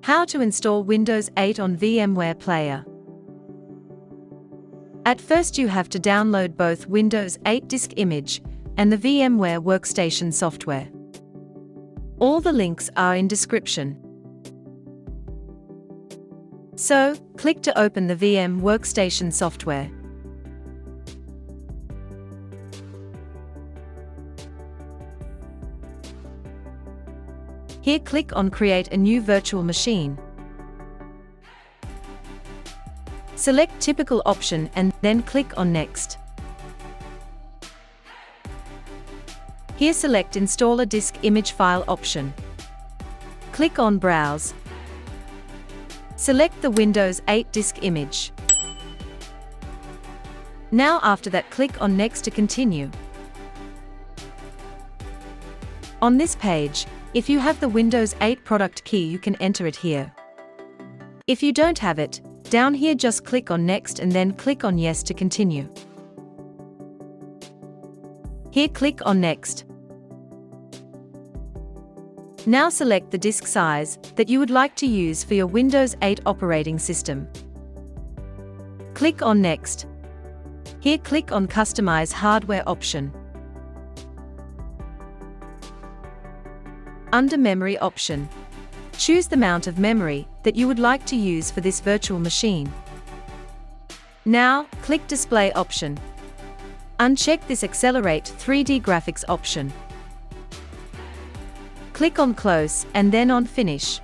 How to install Windows 8 on VMware Player. At first you have to download both Windows 8 disk image and the VMware Workstation software. All the links are in description. So, click to open the VMware Workstation software. Here click on Create a new virtual machine. Select Typical option and then click on Next. Here select Install a disk image file option. Click on Browse. Select the Windows 8 disk image. Now after that click on Next to continue. On this page, if you have the Windows 8 product key you can enter it here. If you don't have it, down here just click on Next and then click on Yes to continue. Here click on Next. Now select the disk size that you would like to use for your Windows 8 operating system. Click on Next. Here click on Customize Hardware option. Under Memory option, choose the amount of memory that you would like to use for this virtual machine. Now, click Display option. Uncheck this Accelerate 3D Graphics option. Click on Close and then on Finish.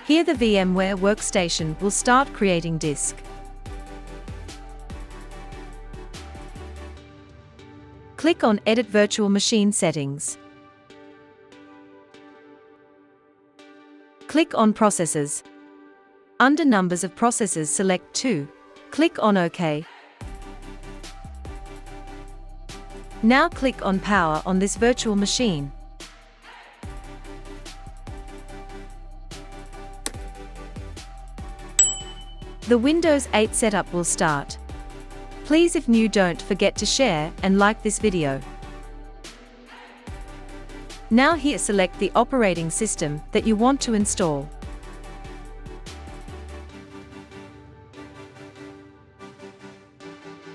Here the VMware Workstation will start creating disk. Click on Edit Virtual Machine Settings. Click on Processors. Under Numbers of Processors select 2. Click on OK. Now click on Power on this virtual machine. The Windows 8 setup will start. Please, if new, don't forget to share and like this video. Now here select the operating system that you want to install.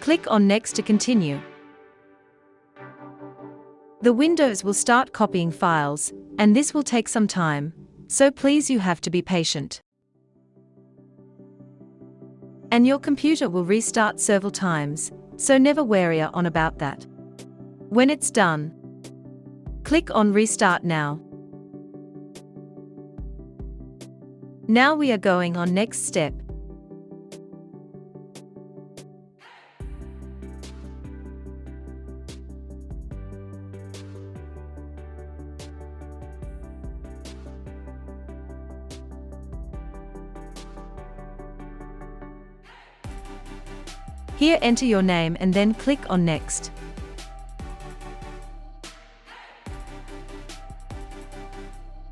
Click on Next to continue. The Windows will start copying files, and this will take some time, so please you have to be patient. And your computer will restart several times, so never worry on about that. When it's done, click on Restart Now. Now we are going on next step. Here enter your name and then click on Next.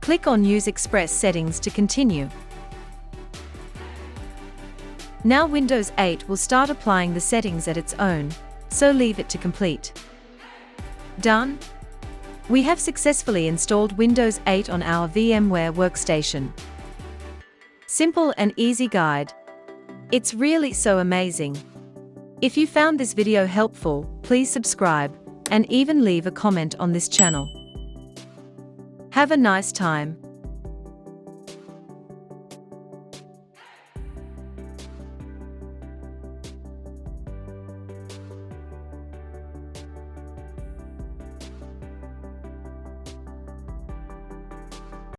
Click on Use Express Settings to continue. Now Windows 8 will start applying the settings at its own, so leave it to complete. Done? We have successfully installed Windows 8 on our VMware Workstation. Simple and easy guide. It's really so amazing. If you found this video helpful, please subscribe and even leave a comment on this channel. Have a nice time.